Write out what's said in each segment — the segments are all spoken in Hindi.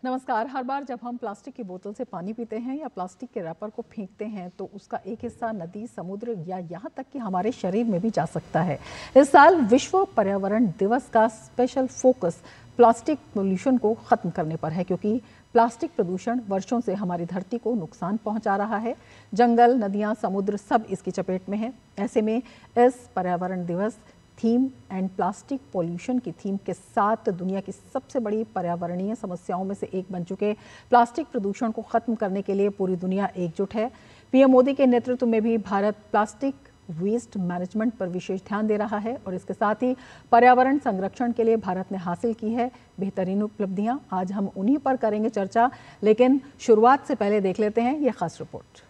नमस्कार। हर बार जब हम प्लास्टिक की बोतल से पानी पीते हैं या प्लास्टिक के रैपर को फेंकते हैं तो उसका एक हिस्सा नदी, समुद्र या यहाँ तक कि हमारे शरीर में भी जा सकता है। इस साल विश्व पर्यावरण दिवस का स्पेशल फोकस प्लास्टिक पोल्यूशन को खत्म करने पर है, क्योंकि प्लास्टिक प्रदूषण वर्षों से हमारी धरती को नुकसान पहुंचा रहा है। जंगल, नदियां, समुद्र सब इसकी चपेट में हैं। ऐसे में इस पर्यावरण दिवस थीम एंड प्लास्टिक पॉल्यूशन की थीम के साथ दुनिया की सबसे बड़ी पर्यावरणीय समस्याओं में से एक बन चुके प्लास्टिक प्रदूषण को खत्म करने के लिए पूरी दुनिया एकजुट है। पीएम मोदी के नेतृत्व में भी भारत प्लास्टिक वेस्ट मैनेजमेंट पर विशेष ध्यान दे रहा है और इसके साथ ही पर्यावरण संरक्षण के लिए भारत ने हासिल की है बेहतरीन उपलब्धियां। आज हम उन्हीं पर करेंगे चर्चा, लेकिन शुरुआत से पहले देख लेते हैं ये खास रिपोर्ट।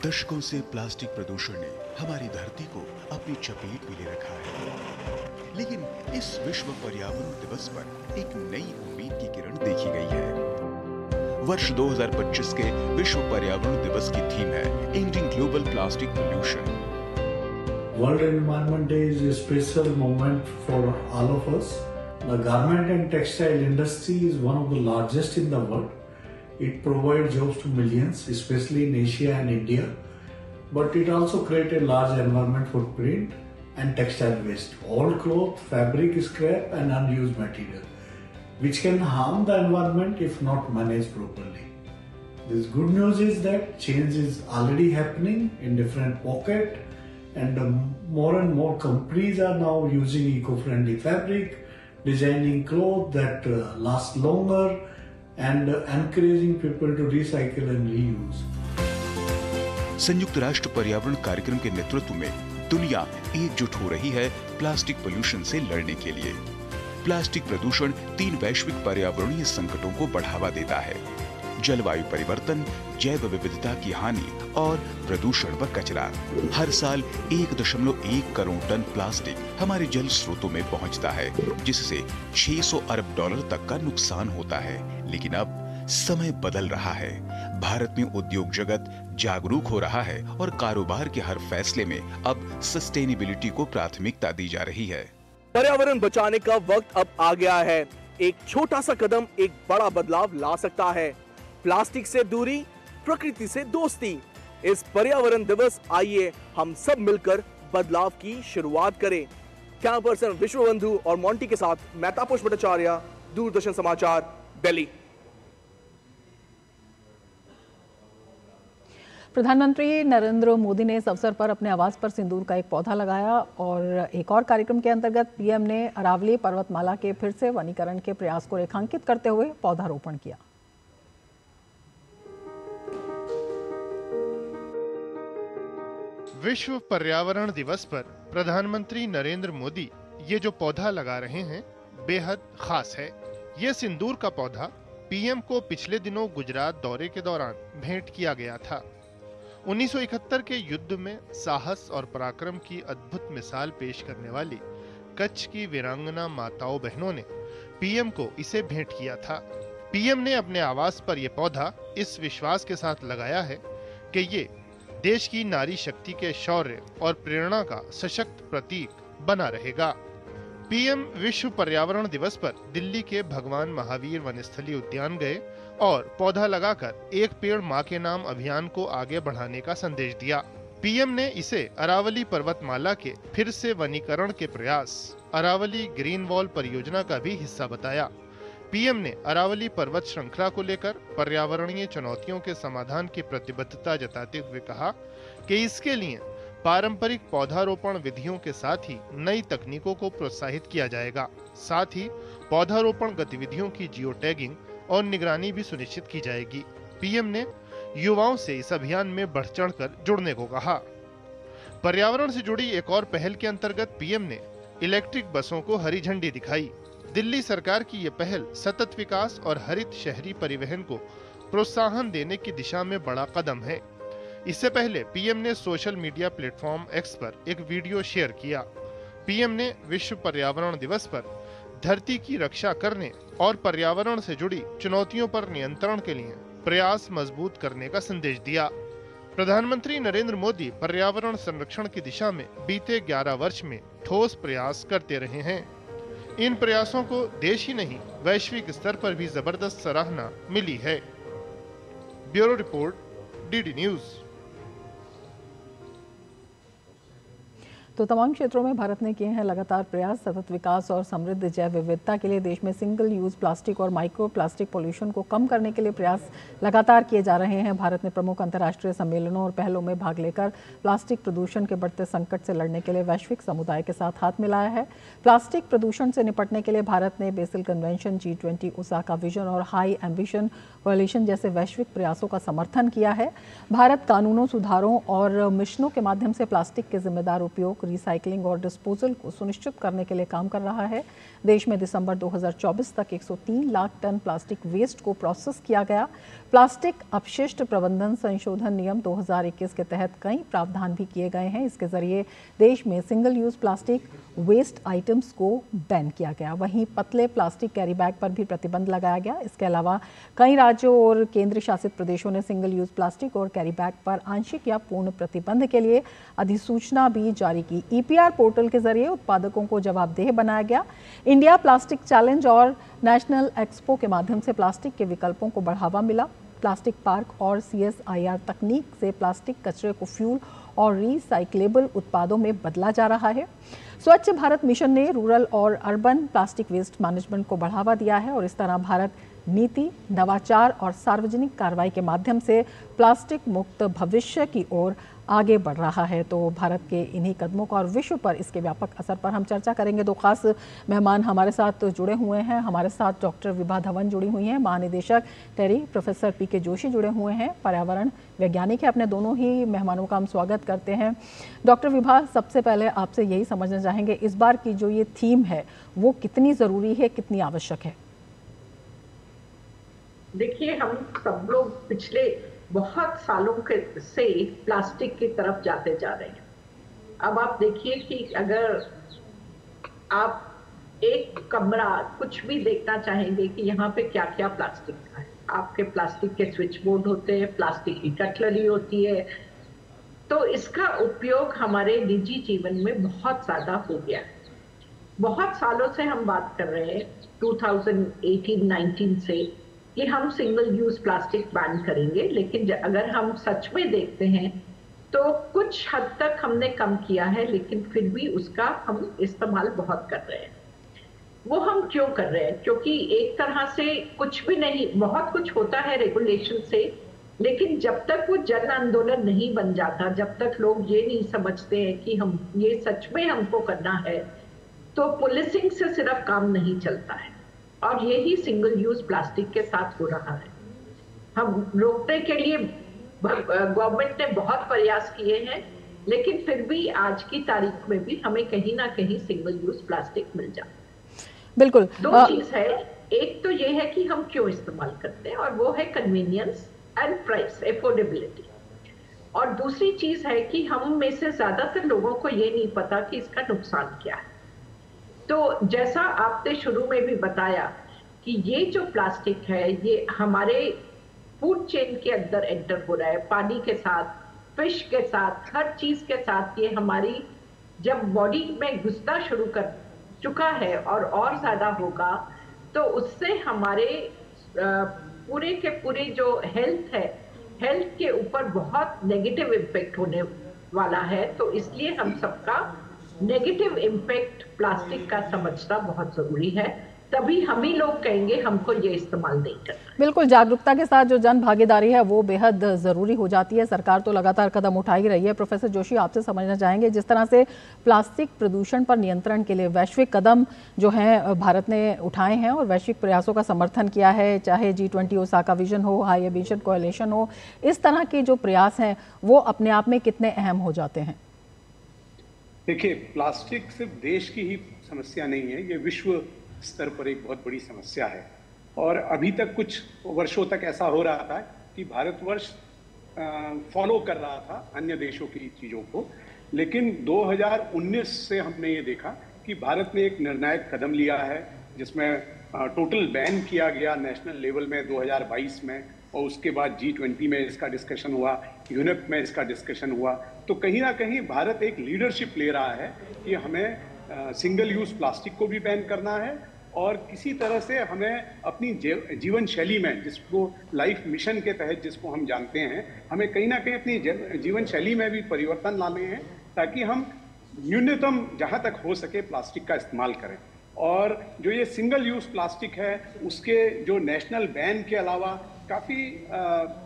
दशकों से प्लास्टिक प्रदूषण ने हमारी धरती को अपनी चपेट में ले रखा है, लेकिन इस विश्व पर्यावरण दिवस पर एक नई उम्मीद की किरण देखी गई है। वर्ष 2025 के विश्व पर्यावरण दिवस की थीम है ending global plastic pollution. World Environment Day is a special moment for all of us. The garment and textile industry is one of the largest in the world. It provides jobs to millions, especially in Asia and India, but it also creates a large environment footprint and textile waste, old cloth, fabric scrap and unused material, which can harm the environment if not managed properly. This good news is that change is already happening in different pockets, and more and more companies are now using eco-friendly fabric, designing clothes that last longer, and encouraging people to recycle and reuse. संयुक्त राष्ट्र पर्यावरण कार्यक्रम के नेतृत्व में दुनिया एकजुट हो रही है प्लास्टिक पोल्यूशन से लड़ने के लिए। प्लास्टिक प्रदूषण 3 वैश्विक पर्यावरणीय संकटों को बढ़ावा देता है: जलवायु परिवर्तन, जैव विविधता की हानि और प्रदूषण व कचरा। हर साल 1.1 करोड़ टन प्लास्टिक हमारे जल स्रोतों में पहुंचता है, जिससे 600 अरब डॉलर तक का नुकसान होता है। लेकिन अब समय बदल रहा है। भारत में उद्योग जगत जागरूक हो रहा है और कारोबार के हर फैसले में अब सस्टेनेबिलिटी को प्राथमिकता दी जा रही है। पर्यावरण बचाने का वक्त अब आ गया है। एक छोटा सा कदम एक बड़ा बदलाव ला सकता है। प्लास्टिक से दूरी, प्रकृति से दोस्ती। इस पर्यावरण दिवस आइए हम सब मिलकर बदलाव की शुरुआत करें। कैमरा पर्सन विश्वबंधु और मोंटी के साथ मैं तापस भट्टाचार्य, दूरदर्शन समाचार, दिल्ली। प्रधानमंत्री नरेंद्र मोदी ने इस अवसर पर अपने आवास पर सिंदूर का एक पौधा लगाया और एक और कार्यक्रम के अंतर्गत पीएम ने अरावली पर्वतमाला के फिर से वनीकरण के प्रयास को रेखांकित करते हुए पौधारोपण किया। विश्व पर्यावरण दिवस पर प्रधानमंत्री नरेंद्र मोदी ये जो पौधा लगा रहे हैं बेहद खास है। ये सिंदूर का पौधा पीएम को पिछले दिनों गुजरात दौरे के दौरान भेंट किया गया था। 1971 के युद्ध में साहस और पराक्रम की अद्भुत मिसाल पेश करने वाली कच्छ की वीरांगना माताओं बहनों ने पीएम को इसे भेंट किया था। पीएम ने अपने आवास पर यह पौधा इस विश्वास के साथ लगाया है कि ये देश की नारी शक्ति के शौर्य और प्रेरणा का सशक्त प्रतीक बना रहेगा। पीएम विश्व पर्यावरण दिवस पर दिल्ली के भगवान महावीर वनस्थली उद्यान गए और पौधा लगाकर एक पेड़ मां के नाम अभियान को आगे बढ़ाने का संदेश दिया। पीएम ने इसे अरावली पर्वतमाला के फिर से वनीकरण के प्रयास, अरावली ग्रीन वॉल परियोजना का भी हिस्सा बताया। पीएम ने अरावली पर्वत श्रृंखला को लेकर पर्यावरणीय चुनौतियों के समाधान की प्रतिबद्धता जताते हुए कहा कि इसके लिए पारंपरिक पौधारोपण विधियों के साथ ही नई तकनीकों को प्रोत्साहित किया जाएगा। साथ ही पौधारोपण गतिविधियों की जियो टैगिंग और निगरानी भी सुनिश्चित की जाएगी। पीएम ने युवाओं से इस अभियान में बढ़ चढ़कर जुड़ने को कहा। पर्यावरण से जुड़ी एक और पहल के अंतर्गत पीएम ने इलेक्ट्रिक बसों को हरी झंडी दिखाई। दिल्ली सरकार की यह पहल सतत विकास और हरित शहरी परिवहन को प्रोत्साहन देने की दिशा में बड़ा कदम है। इससे पहले पीएम ने सोशल मीडिया प्लेटफॉर्म एक्स पर एक वीडियो शेयर किया। पीएम ने विश्व पर्यावरण दिवस पर धरती की रक्षा करने और पर्यावरण से जुड़ी चुनौतियों पर नियंत्रण के लिए प्रयास मजबूत करने का संदेश दिया। प्रधानमंत्री नरेंद्र मोदी पर्यावरण संरक्षण की दिशा में बीते 11 वर्ष में ठोस प्रयास करते रहे हैं। इन प्रयासों को देश ही नहीं वैश्विक स्तर पर भी जबरदस्त सराहना मिली है। Bureau report, DD news. तो तमाम क्षेत्रों में भारत ने किए हैं लगातार प्रयास। सतत विकास और समृद्ध जैव विविधता के लिए देश में सिंगल यूज प्लास्टिक और माइक्रो प्लास्टिक पॉल्यूशन को कम करने के लिए प्रयास लगातार किए जा रहे हैं। भारत ने प्रमुख अंतर्राष्ट्रीय सम्मेलनों और पहलों में भाग लेकर प्लास्टिक प्रदूषण के बढ़ते संकट से लड़ने के लिए वैश्विक समुदाय के साथ हाथ मिलाया है। प्लास्टिक प्रदूषण से निपटने के लिए भारत ने BECIL convention, G20, Osaka vision और हाई एम्बिशन कोएलिशन जैसे वैश्विक प्रयासों का समर्थन किया है। भारत कानूनों, सुधारों और मिशनों के माध्यम से प्लास्टिक के जिम्मेदार उपयोग, रिसाइकलिंग और डिस्पोजल को सुनिश्चित करने के लिए काम कर रहा है। देश में दिसंबर 2024 तक 103 लाख टन प्लास्टिक वेस्ट को प्रोसेस किया गया। प्लास्टिक अपशिष्ट प्रबंधन संशोधन नियम 2021 के तहत कई प्रावधान भी किए गए हैं। इसके जरिए देश में single use plastic waste items को बैन किया गया। वहीं पतले प्लास्टिक कैरी बैग पर भी प्रतिबंध लगाया गया। इसके अलावा कई राज्यों और केंद्र शासित प्रदेशों ने सिंगल यूज प्लास्टिक और कैरी बैग पर आंशिक या पूर्ण प्रतिबंध के लिए अधिसूचना भी जारी की। EPR पोर्टल के जरिए उत्पादकों को जवाबदेह बनाया गया। इंडिया प्लास्टिक चैलेंज और नेशनल एक्सपो के माध्यम से प्लास्टिक के विकल्पों को बढ़ावा मिला। प्लास्टिक पार्क और CSIR तकनीक से प्लास्टिक कचरे को फ्यूल और रिसाइक्लेबल उत्पादों में बदला जा रहा है। स्वच्छ भारत मिशन ने रूरल और अर्बन प्लास्टिक वेस्ट मैनेजमेंट को बढ़ावा दिया है और इस तरह भारत नीति, नवाचार और सार्वजनिक कार्रवाई के माध्यम से प्लास्टिक मुक्त भविष्य की ओर आगे बढ़ रहा है। तो भारत के इन्हीं कदमों का और विश्व पर इसके व्यापक असर पर हम चर्चा करेंगे। दो खास मेहमान हमारे साथ जुड़े हुए हैं। हमारे साथ डॉक्टर विभा धवन जुड़ी हुई हैं, महानिदेशक टेरी, प्रोफेसर PK जोशी जुड़े हुए हैं, पर्यावरण वैज्ञानिक है। अपने दोनों ही मेहमानों का हम स्वागत करते हैं। डॉक्टर विभा, सबसे पहले आपसे यही समझना चाहेंगे, इस बार की जो ये थीम है वो कितनी ज़रूरी है, कितनी आवश्यक है? देखिए, हम सब लोग पिछले बहुत सालों से प्लास्टिक की तरफ जाते जा रहे हैं। अब आप देखिए कि अगर आप एक कमरा कुछ भी देखना चाहेंगे कि यहाँ पे क्या क्या प्लास्टिक का है। आपके प्लास्टिक के स्विच बोर्ड होते हैं, प्लास्टिक की कटलरी होती है। तो इसका उपयोग हमारे निजी जीवन में बहुत ज्यादा हो गया है। बहुत सालों से हम बात कर रहे हैं 2018-19 से कि हम सिंगल यूज प्लास्टिक बैन करेंगे, लेकिन अगर हम सच में देखते हैं तो कुछ हद तक हमने कम किया है, लेकिन फिर भी उसका हम इस्तेमाल बहुत कर रहे हैं। वो हम क्यों कर रहे हैं? क्योंकि एक तरह से कुछ भी नहीं, बहुत कुछ होता है रेगुलेशन से, लेकिन जब तक वो जन आंदोलन नहीं बन जाता, जब तक लोग ये नहीं समझते हैं कि हम ये सच में हमको करना है, तो पुलिसिंग से सिर्फ काम नहीं चलता है। और यही सिंगल यूज प्लास्टिक के साथ हो रहा है। हम रोकने के लिए गवर्नमेंट ने बहुत प्रयास किए हैं, लेकिन फिर भी आज की तारीख में भी हमें कहीं ना कहीं सिंगल यूज प्लास्टिक मिल जाता है। बिल्कुल। दो चीज है, एक तो ये है कि हम क्यों इस्तेमाल करते हैं, और वो है कन्वीनियंस एंड प्राइस, एफोर्डेबिलिटी। और दूसरी चीज है कि हम में से ज्यादातर लोगों को ये नहीं पता कि इसका नुकसान क्या है। तो जैसा आपने शुरू में भी बताया कि ये जो प्लास्टिक है ये हमारे फूड चेन के अंदर एंटर हो रहा है, पानी के साथ, फिश के साथ, हर चीज के साथ। ये हमारी जब बॉडी में घुसना शुरू कर चुका है और ज्यादा होगा, तो उससे हमारे पूरे के पूरे जो हेल्थ है, हेल्थ के ऊपर बहुत नेगेटिव इम्पैक्ट होने वाला है। तो इसलिए हम सबका नेगेटिव इम्पैक्ट प्लास्टिक का समझना बहुत जरूरी है, तभी हम ही लोग कहेंगे हमको ये इस्तेमाल नहीं करना। बिल्कुल, जागरूकता के साथ जो जन भागीदारी है वो बेहद ज़रूरी हो जाती है। सरकार तो लगातार कदम उठा ही रही है। प्रोफेसर जोशी, आपसे समझना चाहेंगे, जिस तरह से प्लास्टिक प्रदूषण पर नियंत्रण के लिए वैश्विक कदम जो हैं भारत ने उठाए हैं और वैश्विक प्रयासों का समर्थन किया है, चाहे G20 ओसाका विजन हो, हाई एम्बिशन कोएलिशन हो, इस तरह के जो प्रयास हैं वो अपने आप में कितने अहम हो जाते हैं? देखिए, प्लास्टिक सिर्फ देश की ही समस्या नहीं है, ये विश्व स्तर पर एक बहुत बड़ी समस्या है। और अभी तक कुछ वर्षों तक ऐसा हो रहा था कि भारतवर्ष फॉलो कर रहा था अन्य देशों की चीज़ों को, लेकिन 2019 से हमने ये देखा कि भारत ने एक निर्णायक कदम लिया है जिसमें टोटल बैन किया गया नेशनल लेवल में 2022 में और उसके बाद G20 में इसका डिस्कशन हुआ, यूनेप में इसका डिस्कशन हुआ। तो कहीं ना कहीं भारत एक लीडरशिप ले रहा है कि हमें सिंगल यूज प्लास्टिक को भी बैन करना है और किसी तरह से हमें अपनी जीवन शैली में, जिसको लाइफ मिशन के तहत जिसको हम जानते हैं, हमें कहीं ना कहीं अपनी जीवन शैली में भी परिवर्तन लाने हैं ताकि हम न्यूनतम जहाँ तक हो सके प्लास्टिक का इस्तेमाल करें। और जो ये सिंगल यूज प्लास्टिक है उसके जो नेशनल बैन के अलावा काफ़ी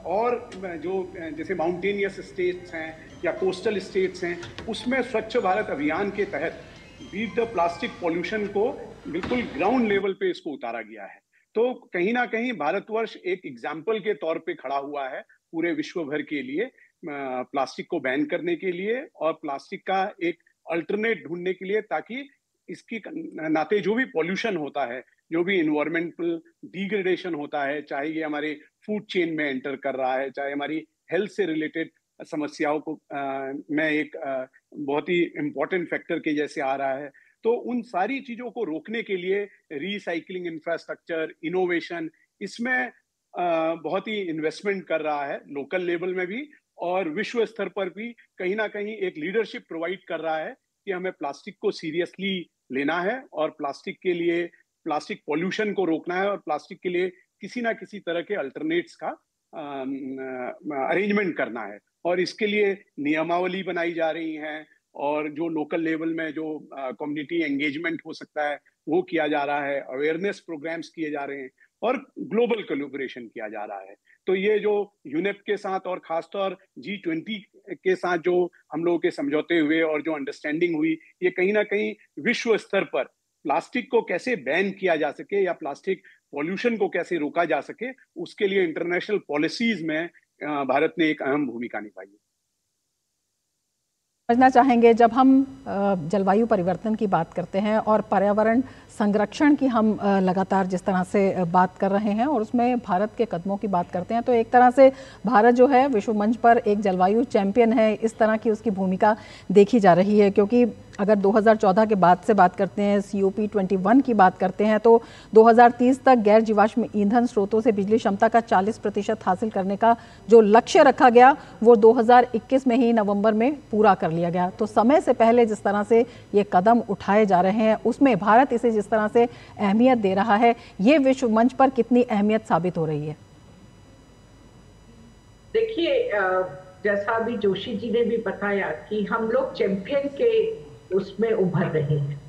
और जो जैसे माउंटेनियस स्टेट्स हैं या कोस्टल स्टेट्स हैं, उसमें स्वच्छ भारत अभियान के तहत बीट द प्लास्टिक पॉल्यूशन को बिल्कुल ग्राउंड लेवल पे इसको उतारा गया है। तो कहीं ना कहीं भारतवर्ष एक एग्जाम्पल के तौर पे खड़ा हुआ है पूरे विश्व भर के लिए प्लास्टिक को बैन करने के लिए और प्लास्टिक का एक अल्टरनेट ढूंढने के लिए, ताकि इसकी नाते जो भी पॉल्यूशन होता है, जो भी इन्वायरमेंटल डिग्रेडेशन होता है, चाहे ये हमारे फूड चेन में एंटर कर रहा है, चाहे हमारी हेल्थ से रिलेटेड समस्याओं को में एक बहुत ही इम्पोर्टेंट फैक्टर के जैसे आ रहा है, तो उन सारी चीजों को रोकने के लिए रिसाइकलिंग इंफ्रास्ट्रक्चर, इनोवेशन, इसमें बहुत ही इन्वेस्टमेंट कर रहा है लोकल लेवल में भी और विश्व स्तर पर भी। कहीं ना कहीं एक लीडरशिप प्रोवाइड कर रहा है कि हमें प्लास्टिक को सीरियसली लेना है और प्लास्टिक के लिए, प्लास्टिक पॉल्यूशन को रोकना है और प्लास्टिक के लिए किसी ना किसी तरह के अल्टरनेट्स का अरेंजमेंट करना है। और इसके लिए नियमावली बनाई जा रही हैं और जो लोकल लेवल में जो कम्युनिटी एंगेजमेंट हो सकता है वो किया जा रहा है, अवेयरनेस प्रोग्राम्स किए जा रहे हैं और ग्लोबल कोलैबोरेशन किया जा रहा है। तो ये जो यूनेप के साथ और खासतौर G20 के साथ जो हम लोगों के समझौते हुए और जो अंडरस्टैंडिंग हुई, ये कहीं ना कहीं विश्व स्तर पर प्लास्टिक को कैसे बैन किया जा सके या प्लास्टिक पॉल्यूशन को कैसे रोका जा सके, उसके लिए इंटरनेशनल पॉलिसीज में भारत ने एक अहम भूमिका निभाई है। समझना चाहेंगे, जब हम जलवायु परिवर्तन की बात करते हैं और पर्यावरण संरक्षण की हम लगातार जिस तरह से बात कर रहे हैं और उसमें भारत के कदमों की बात करते हैं, तो एक तरह से भारत जो है विश्व मंच पर एक जलवायु चैंपियन है, इस तरह की उसकी भूमिका देखी जा रही है। क्योंकि अगर 2014 के बाद से बात करते हैं, COP21 की बात करते हैं, तो 2030 तक गैर जीवाश्म ईंधन स्रोतों से बिजली क्षमता का 40% हासिल करने का जो लक्ष्य रखा गया वो 2021 में ही नवंबर में पूरा कर लिया गया। तो समय से पहले जिस तरह से ये कदम उठाए जा रहे हैं उसमें भारत इसे जिस तरह से अहमियत दे रहा है, ये विश्व मंच पर कितनी अहमियत साबित हो रही है? देखिए, जैसा अभी जोशी जी ने भी बताया कि हम लोग चैंपियन के उसमें उभर रहे हैं।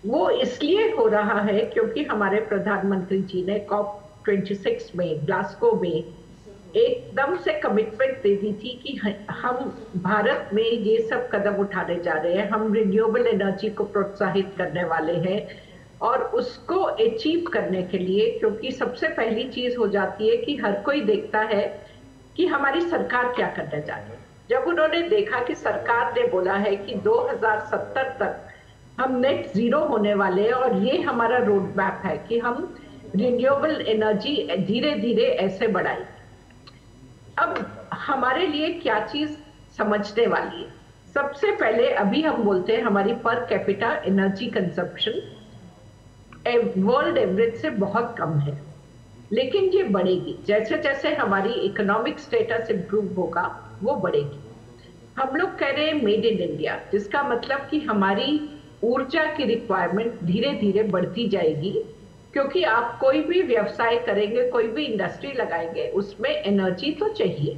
वो इसलिए हो रहा है क्योंकि हमारे प्रधानमंत्री जी ने COP26 में ग्लासगो में एकदम से कमिटमेंट दे दी थी कि हम भारत में ये सब कदम उठाने जा रहे हैं, हम रिन्यूएबल एनर्जी को प्रोत्साहित करने वाले हैं। और उसको अचीव करने के लिए, क्योंकि सबसे पहली चीज हो जाती है कि हर कोई देखता है कि हमारी सरकार क्या करने जा रही है। जब उन्होंने देखा कि सरकार ने बोला है कि 2070 तक हम नेट जीरो होने वाले हैं और ये हमारा रोड मैप है कि हम रिन्यूएबल एनर्जी धीरे धीरे ऐसे बढ़ाएंगे। अब हमारे लिए क्या चीज समझने वाली है? सबसे पहले अभी हम बोलते हैं हमारी per capita energy consumption world average से बहुत कम है, लेकिन ये बढ़ेगी जैसे जैसे हमारी इकोनॉमिक स्टेटस इंप्रूव होगा, वो बढ़ेगी। हम लोग कह रहे हैं मेड इन इंडिया, जिसका मतलब कि हमारी ऊर्जा की रिक्वायरमेंट धीरे धीरे बढ़ती जाएगी, क्योंकि आप कोई भी व्यवसाय करेंगे, कोई भी इंडस्ट्री लगाएंगे, उसमें एनर्जी तो चाहिए।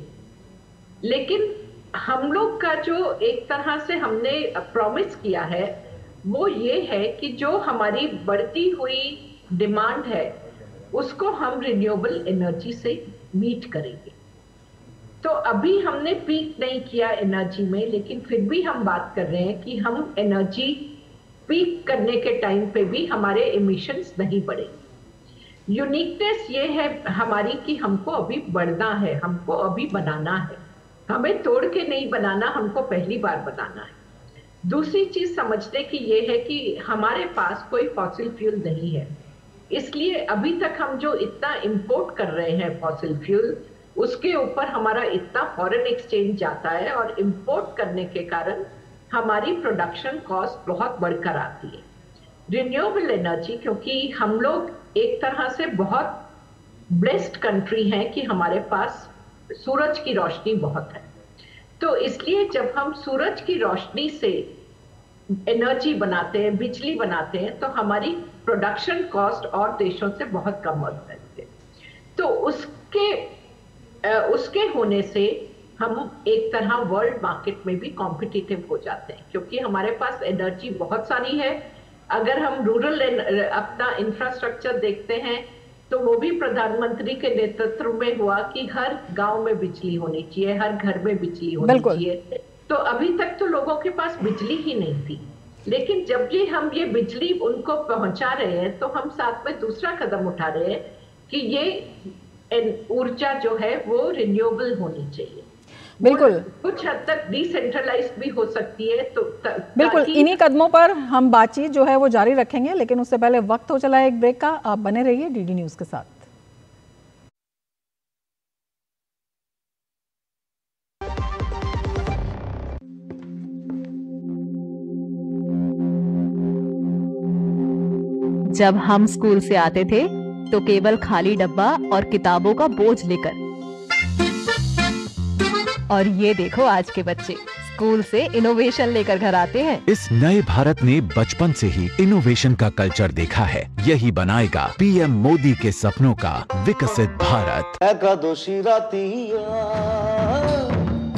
लेकिन हम लोग का जो एक तरह से हमने प्रॉमिस किया है वो ये है कि जो हमारी बढ़ती हुई डिमांड है उसको हम रिन्यूएबल एनर्जी से मीट करेंगे। तो अभी हमने पीक नहीं किया एनर्जी में, लेकिन फिर भी हम बात कर रहे हैं कि हम एनर्जी पीक करने के टाइम पे भी हमारे एमिशंस नहीं बढ़ेंगे। यूनिकनेस ये है हमारी कि हमको अभी बढ़ना है, हमको अभी बनाना है, हमें तोड़ के नहीं बनाना, हमको पहली बार बनाना है। दूसरी चीज समझने की ये है कि हमारे पास कोई फॉसिल फ्यूल नहीं है, इसलिए अभी तक हम जो इतना इंपोर्ट कर रहे हैं फॉसिल फ्यूल, उसके ऊपर हमारा इतना फॉरेन एक्सचेंज जाता है और इंपोर्ट करने के कारण हमारी प्रोडक्शन कॉस्ट बहुत बढ़कर आती है। रिन्यूएबल एनर्जी, क्योंकि हम लोग एक तरह से बहुत ब्लेस्ड कंट्री हैं कि हमारे पास सूरज की रोशनी बहुत है। तो इसलिए जब हम सूरज की रोशनी से एनर्जी बनाते हैं, बिजली बनाते हैं, तो हमारी प्रोडक्शन कॉस्ट और देशों से बहुत कम हो जाती है। तो उसके होने से हम एक तरह वर्ल्ड मार्केट में भी कॉम्पिटिटिव हो जाते हैं, क्योंकि हमारे पास एनर्जी बहुत सारी है। अगर हम रूरल अपना इंफ्रास्ट्रक्चर देखते हैं तो वो भी प्रधानमंत्री के नेतृत्व में हुआ कि हर गांव में बिजली होनी चाहिए, हर घर में बिजली होनी चाहिए। तो अभी तक तो लोगों के पास बिजली ही नहीं थी, लेकिन जब हम ये बिजली उनको पहुंचा रहे हैं तो हम साथ में दूसरा कदम उठा रहे हैं कि ये ऊर्जा जो है वो रिन्यूएबल होनी चाहिए। बिल्कुल, कुछ हद तक डिसेंट्रलाइज्ड भी हो सकती है। तो बिल्कुल इन्हीं कदमों पर हम बातचीत जो है वो जारी रखेंगे, लेकिन उससे पहले वक्त हो चला है एक ब्रेक का। आप बने रहिए डीडी न्यूज के साथ। जब हम स्कूल से आते थे तो केवल खाली डब्बा और किताबों का बोझ लेकर, और ये देखो आज के बच्चे स्कूल से इनोवेशन लेकर घर आते हैं। इस नए भारत ने बचपन से ही इनोवेशन का कल्चर देखा है। यही बनाएगा पीएम मोदी के सपनों का विकसित भारत। एकादशी रातिया,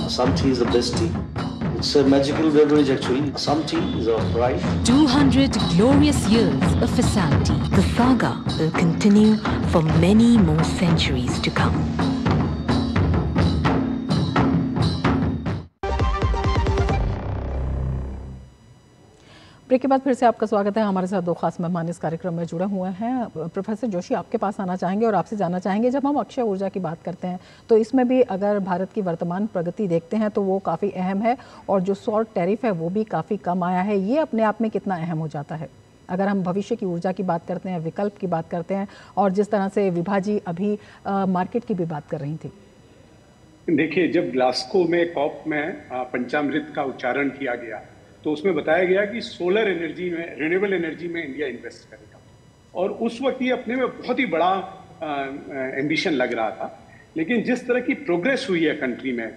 some tea is the best tea. It's a magical beverage actually. Some tea is of right. 200 glorious years of Assam. The saga will continue for many more centuries to come. Break के बाद फिर से आपका स्वागत है। हमारे साथ दो खास मेहमान इस कार्यक्रम में जुड़े हुए हैं। प्रोफेसर जोशी, आपके पास आना चाहेंगे और आपसे जानना चाहेंगे, जब हम अक्षय ऊर्जा की बात करते हैं तो इसमें भी अगर भारत की वर्तमान प्रगति देखते हैं तो वो काफ़ी अहम है, और जो सॉल्ट टैरिफ है वो भी काफ़ी कम आया है। ये अपने आप में कितना अहम हो जाता है अगर हम भविष्य की ऊर्जा की बात करते हैं, विकल्प की बात करते हैं, और जिस तरह से विभा जी अभी मार्केट की भी बात कर रही थी? देखिए, जब ग्लासगो में कॉप में पंचामृत का उच्चारण किया गया तो उसमें बताया गया कि सोलर एनर्जी में, रिन्यूएबल एनर्जी में इंडिया इन्वेस्ट करेगा, और उस वक्त ये अपने में बहुत ही बड़ा एम्बिशन लग रहा था। लेकिन जिस तरह की प्रोग्रेस हुई है कंट्री में,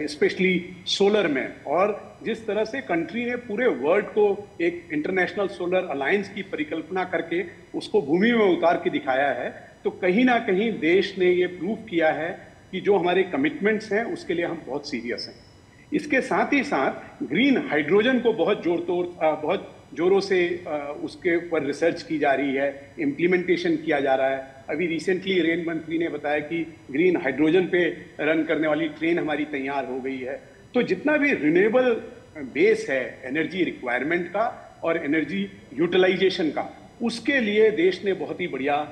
स्पेशली सोलर में, और जिस तरह से कंट्री ने पूरे वर्ल्ड को एक इंटरनेशनल सोलर अलायंस की परिकल्पना करके उसको भूमि में उतार के दिखाया है, तो कहीं ना कहीं देश ने ये प्रूव किया है कि जो हमारे कमिटमेंट्स हैं उसके लिए हम बहुत सीरियस हैं। इसके साथ ही साथ ग्रीन हाइड्रोजन को बहुत जोरों से उसके ऊपर रिसर्च की जा रही है, इम्प्लीमेंटेशन किया जा रहा है। अभी रिसेंटली रेल मंत्री ने बताया कि ग्रीन हाइड्रोजन पे रन करने वाली ट्रेन हमारी तैयार हो गई है। तो जितना भी रिन्यूएबल बेस है एनर्जी रिक्वायरमेंट का और एनर्जी यूटिलाइजेशन का, उसके लिए देश ने बहुत ही बढ़िया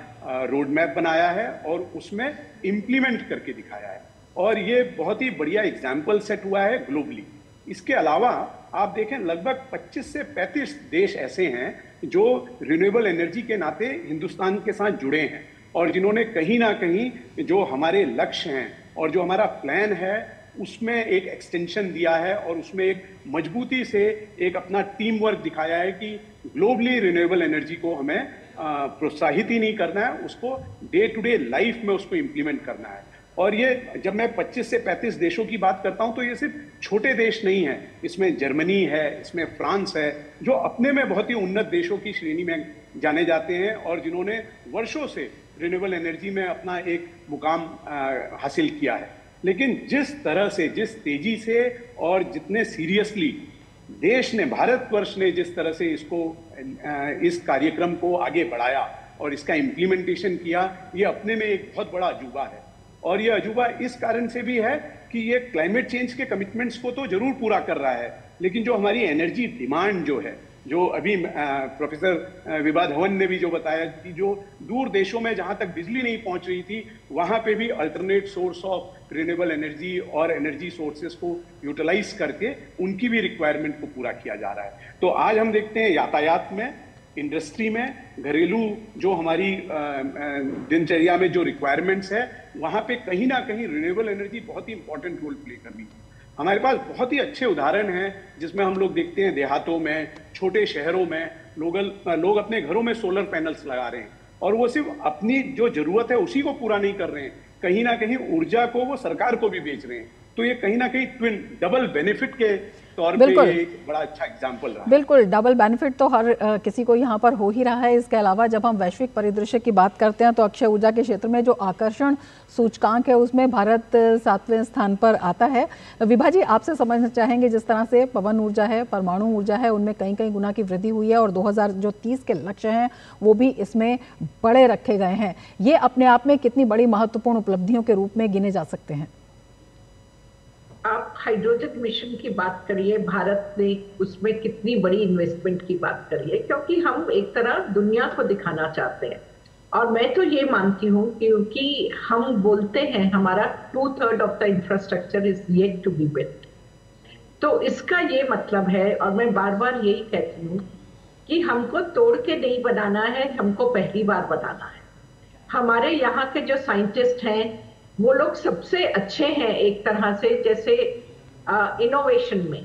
रोड मैप बनाया है और उसमें इम्प्लीमेंट करके दिखाया है, और ये बहुत ही बढ़िया एग्जाम्पल सेट हुआ है ग्लोबली। इसके अलावा आप देखें, लगभग 25 से 35 देश ऐसे हैं जो रिन्यूएबल एनर्जी के नाते हिंदुस्तान के साथ जुड़े हैं, और जिन्होंने कहीं ना कहीं जो हमारे लक्ष्य हैं और जो हमारा प्लान है उसमें एक एक्सटेंशन दिया है, और उसमें एक मजबूती से एक अपना टीम वर्क दिखाया है कि ग्लोबली रिन्यूएबल एनर्जी को हमें प्रोत्साहित ही नहीं करना है, उसको डे टू डे लाइफ में उसको इम्प्लीमेंट करना है। और ये जब मैं 25 से 35 देशों की बात करता हूं तो ये सिर्फ छोटे देश नहीं है, इसमें जर्मनी है, इसमें फ्रांस है, जो अपने में बहुत ही उन्नत देशों की श्रेणी में जाने जाते हैं और जिन्होंने वर्षों से रिन्यूएबल एनर्जी में अपना एक मुकाम हासिल किया है। लेकिन जिस तरह से, जिस तेजी से और जितने सीरियसली देश ने, भारतवर्ष ने जिस तरह से इस कार्यक्रम को आगे बढ़ाया और इसका इम्प्लीमेंटेशन किया, ये अपने में एक बहुत बड़ा अजूबा है। और ये अजूबा इस कारण से भी है कि ये क्लाइमेट चेंज के कमिटमेंट्स को तो जरूर पूरा कर रहा है, लेकिन जो हमारी एनर्जी डिमांड जो है, जो अभी प्रोफेसर विभा धवन ने भी जो बताया कि जो दूर देशों में जहां तक बिजली नहीं पहुंच रही थी, वहां पे भी alternate source of renewable energy और एनर्जी सोर्सेस को यूटिलाइज करके उनकी भी रिक्वायरमेंट को पूरा किया जा रहा है। तो आज हम देखते हैं यातायात में, इंडस्ट्री में, घरेलू जो हमारी दिनचर्या में जो रिक्वायरमेंट्स है, वहां पे कहीं ना कहीं रिन्यूएबल एनर्जी बहुत ही इंपॉर्टेंट रोल प्ले कर रही है। हमारे पास बहुत ही अच्छे उदाहरण हैं जिसमें हम लोग देखते हैं देहातों में, छोटे शहरों में लोग अपने घरों में सोलर पैनल्स लगा रहे हैं, और वो सिर्फ अपनी जो जरूरत है उसी को पूरा नहीं कर रहे हैं, कहीं ना कहीं ऊर्जा को वो सरकार को भी बेच रहे हैं। तो ये कहीं ना कहीं ट्विन डबल बेनिफिट के तौर पे एक बड़ा अच्छा एग्जाम्पल रहा। बिल्कुल, डबल बेनिफिट तो हर किसी को यहाँ पर हो ही रहा है। इसके अलावा जब हम वैश्विक परिदृश्य की बात करते हैं तो अक्षय ऊर्जा के क्षेत्र में जो आकर्षण सूचकांक है उसमें भारत 7वें स्थान पर आता है। विभा जी, आपसे समझना चाहेंगे, जिस तरह से पवन ऊर्जा है, परमाणु ऊर्जा है, उनमें कई कई गुना की वृद्धि हुई है और 2030 के लक्ष्य हैं वो भी इसमें बड़े रखे गए हैं। ये अपने आप में कितनी बड़ी महत्वपूर्ण उपलब्धियों के रूप में गिने जा सकते हैं? आप हाइड्रोजन मिशन की बात करिए, भारत ने उसमें कितनी बड़ी इन्वेस्टमेंट की बात करिए, क्योंकि हम एक तरह दुनिया को दिखाना चाहते हैं। और मैं तो ये मानती हूँ क्योंकि हम बोलते हैं हमारा 2/3 of the infrastructure is yet to be built, तो इसका ये मतलब है, और मैं बार बार यही कहती हूँ कि हमको तोड़ के नहीं बनाना है, हमको पहली बार बनाना है। हमारे यहाँ के जो साइंटिस्ट हैं वो लोग सबसे अच्छे हैं एक तरह से, जैसे इनोवेशन में।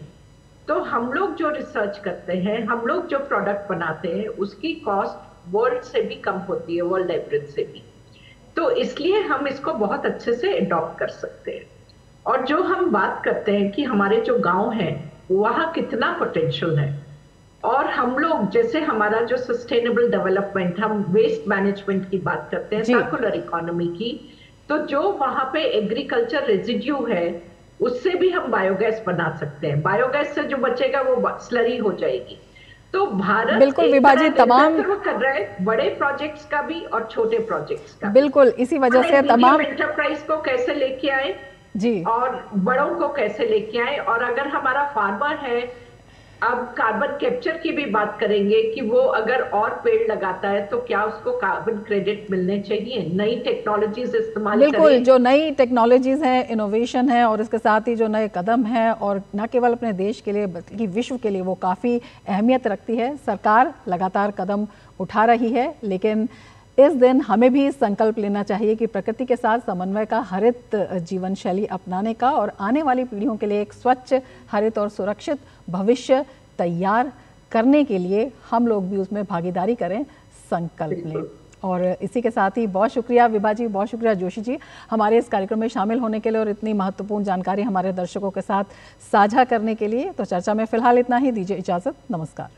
तो हम लोग जो रिसर्च करते हैं, हम लोग जो प्रोडक्ट बनाते हैं, उसकी कॉस्ट वर्ल्ड से भी कम होती है, वर्ल्ड एवरेज से भी। तो इसलिए हम इसको बहुत अच्छे से अडॉप्ट कर सकते हैं। और जो हम बात करते हैं कि हमारे जो गांव हैं वहाँ कितना पोटेंशियल है, और हम लोग जैसे हमारा जो सस्टेनेबल डेवलपमेंट, हम वेस्ट मैनेजमेंट की बात करते हैं, सर्कुलर इकोनॉमी की, तो जो वहां पे एग्रीकल्चर रेजिड्यू है उससे भी हम बायोगैस बना सकते हैं। बायोगैस से जो बचेगा वो स्लरी हो जाएगी। तो भारत बिल्कुल विभा जी तमाम कर रहा है, बड़े प्रोजेक्ट्स का भी और छोटे प्रोजेक्ट्स का। बिल्कुल, इसी वजह से तमाम एंटरप्राइज को कैसे लेके आए जी, और बड़ों को कैसे लेके आए। और अगर हमारा फार्मर है, अब कार्बन कैप्चर की भी बात करेंगे कि वो अगर और पेड़ लगाता है तो क्या उसको कार्बन क्रेडिट मिलने चाहिए, नई टेक्नोलॉजीज इस्तेमाल करें। बिल्कुल, जो नई टेक्नोलॉजीज हैं, इनोवेशन है, और इसके साथ ही जो नए कदम हैं, और न केवल अपने देश के लिए बल्कि विश्व के लिए वो काफ़ी अहमियत रखती है। सरकार लगातार कदम उठा रही है, लेकिन इस दिन हमें भी संकल्प लेना चाहिए कि प्रकृति के साथ समन्वय का, हरित जीवन शैली अपनाने का, और आने वाली पीढ़ियों के लिए एक स्वच्छ, हरित और सुरक्षित भविष्य तैयार करने के लिए हम लोग भी उसमें भागीदारी करें, संकल्प लें। और इसी के साथ ही बहुत शुक्रिया विभा जी, बहुत शुक्रिया जोशी जी, हमारे इस कार्यक्रम में शामिल होने के लिए और इतनी महत्वपूर्ण जानकारी हमारे दर्शकों के साथ साझा करने के लिए। तो चर्चा में फिलहाल इतना ही, दीजिए इजाज़त, नमस्कार।